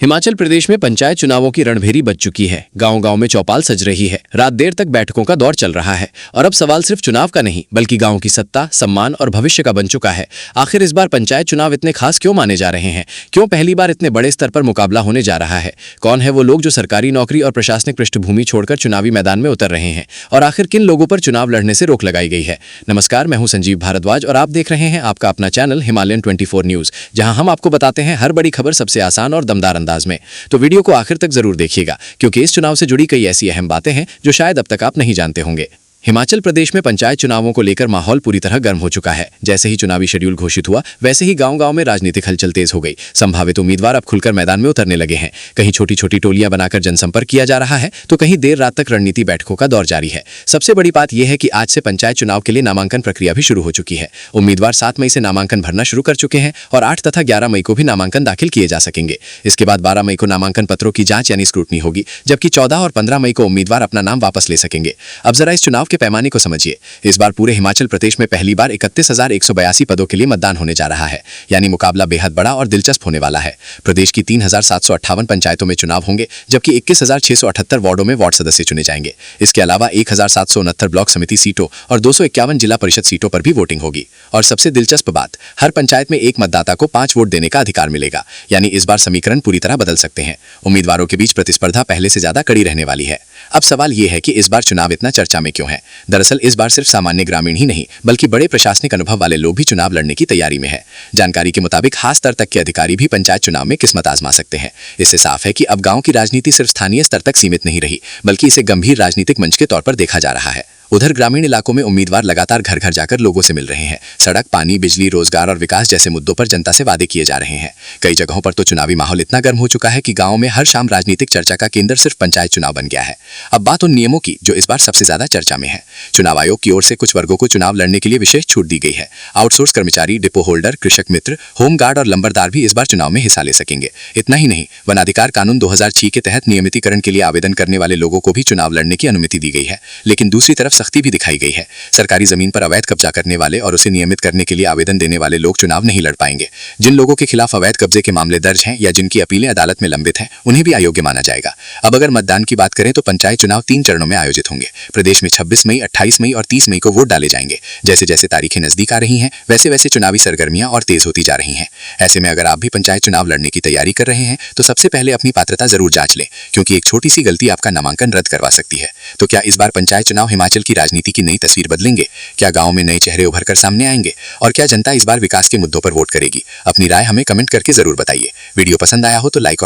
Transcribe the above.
हिमाचल प्रदेश में पंचायत चुनावों की रणभेरी बज चुकी है। गांव-गांव में चौपाल सज रही है। रात देर तक बैठकों का दौर चल रहा है और अब सवाल सिर्फ चुनाव का नहीं बल्कि गांव की सत्ता, सम्मान और भविष्य का बन चुका है। आखिर इस बार पंचायत चुनाव इतने खास क्यों माने जा रहे हैं? क्यों पहली बार इतने बड़े स्तर पर मुकाबला होने जा रहा है? कौन है वो लोग जो सरकारी नौकरी और प्रशासनिक पृष्ठभूमि छोड़कर चुनावी मैदान में उतर रहे हैं? और आखिर किन लोगों पर चुनाव लड़ने से रोक लगाई गई है? नमस्कार, मैं हूं संजीव भारद्वाज और आप देख रहे हैं आपका अपना चैनल हिमालयन 24 न्यूज, जहां हम आपको बताते हैं हर बड़ी खबर सबसे आसान और दमदार अंदाज में। तो वीडियो को आखिर तक जरूर देखिएगा, क्योंकि इस चुनाव से जुड़ी कई ऐसी अहम बातें हैं जो शायद अब तक आप नहीं जानते होंगे। हिमाचल प्रदेश में पंचायत चुनावों को लेकर माहौल पूरी तरह गर्म हो चुका है। जैसे ही चुनावी शेड्यूल घोषित हुआ, वैसे ही गांव-गांव में राजनीतिक हलचल तेज हो गई। संभावित उम्मीदवार अब खुलकर मैदान में उतरने लगे हैं। कहीं छोटी-छोटी टोलियां बनाकर जनसंपर्क किया जा रहा है, तो कहीं देर रात तक रणनीति बैठकों का दौर जारी है। सबसे बड़ी बात यह है कि आज से पंचायत चुनाव के लिए नामांकन प्रक्रिया भी शुरू हो चुकी है। उम्मीदवार 7 मई से नामांकन भरना शुरू कर चुके हैं और 8 तथा 11 मई को भी नामांकन दाखिल किए जा सकेंगे। इसके बाद 12 मई को नामांकन पत्रों की जांच यानी स्क्रूटनी होगी, जबकि 14 और 15 मई को उम्मीदवार अपना नाम वापस ले सकेंगे। अब जरा इस चुनाव के पैमाने को समझिए। इस बार पूरे हिमाचल प्रदेश में पहली बार 31,182 पदों के लिए मतदान होने जा रहा है, यानी मुकाबला बेहद बड़ा और दिलचस्प होने वाला है। प्रदेश की 3,758 पंचायतों में चुनाव होंगे, जबकि 21,678 वार्डों में वार्ड सदस्य चुने जाएंगे। इसके अलावा 1,769 ब्लॉक समिति सीटों और 251 जिला परिषद सीटों पर भी वोटिंग होगी। और सबसे दिलचस्प बात, हर पंचायत में एक मतदाता को 5 वोट देने का अधिकार मिलेगा, यानी इस बार समीकरण पूरी तरह बदल सकते हैं। उम्मीदवारों के बीच प्रतिस्पर्धा पहले से ज्यादा कड़ी रहने वाली है। अब सवाल यह है कि इस बार चुनाव इतना चर्चा में क्यों है? दरअसल इस बार सिर्फ सामान्य ग्रामीण ही नहीं बल्कि बड़े प्रशासनिक अनुभव वाले लोग भी चुनाव लड़ने की तैयारी में है। जानकारी के मुताबिक खास स्तर तक के अधिकारी भी पंचायत चुनाव में किस्मत आजमा सकते हैं। इससे साफ है कि अब गांव की राजनीति सिर्फ स्थानीय स्तर तक सीमित नहीं रही, बल्कि इसे गंभीर राजनीतिक मंच के तौर पर देखा जा रहा है। उधर ग्रामीण इलाकों में उम्मीदवार लगातार घर घर जाकर लोगों से मिल रहे हैं। सड़क, पानी, बिजली, रोजगार और विकास जैसे मुद्दों पर जनता से वादे किए जा रहे हैं। कई जगहों पर तो चुनावी माहौल इतना गर्म हो चुका है कि गांव में हर शाम राजनीतिक चर्चा का केंद्र सिर्फ पंचायत चुनाव बन गया है। अब बात उन नियमों की जो इस बार सबसे ज्यादा चर्चा में है। चुनाव आयोग की ओर से कुछ वर्गों को चुनाव लड़ने के लिए विशेष छूट दी गई है। आउटसोर्स कर्मचारी, डिपो होल्डर, कृषक मित्र, होमगार्ड और लंबरदार भी इस बार चुनाव में हिस्सा ले सकेंगे। इतना ही नहीं, वन अधिकार कानून 2006 के तहत नियमितीकरण के लिए आवेदन करने वाले लोगों को भी चुनाव लड़ने की अनुमति दी गई है। लेकिन दूसरी तरफ सख्ती भी दिखाई गई है। सरकारी जमीन पर अवैध कब्जा करने वाले और उसे नियमित करने के लिए आवेदन देने वाले लोग चुनाव नहीं लड़ पाएंगे। जिन लोगों के खिलाफ अवैध कब्जे के मामले दर्ज हैं या जिनकी अपीलें अदालत में लंबित हैं, उन्हें भी अयोग्य माना जाएगा। अब अगर मतदान की बात करें तो पंचायत चुनाव 3 चरणों में आयोजित होंगे। प्रदेश में 26 मई, 28 मई और 30 मई को वोट डाले जाएंगे। जैसे जैसे तारीखें नजदीक आ रही हैं, वैसे वैसे चुनावी सरगर्मियां और तेज होती जा रही हैं। ऐसे में अगर आप भी पंचायत चुनाव लड़ने की तैयारी कर रहे हैं, तो सबसे पहले अपनी पात्रता जरूर जांच लें, क्योंकि एक छोटी सी गलती आपका नामांकन रद्द करवा सकती है। तो क्या इस बार पंचायत चुनाव हिमाचल की राजनीति की नई तस्वीर बदलेंगे? क्या गांव में नए चेहरे उभर कर सामने आएंगे? और क्या जनता इस बार विकास के मुद्दों पर वोट करेगी? अपनी राय हमें कमेंट करके जरूर बताइए। वीडियो पसंद आया हो तो लाइक और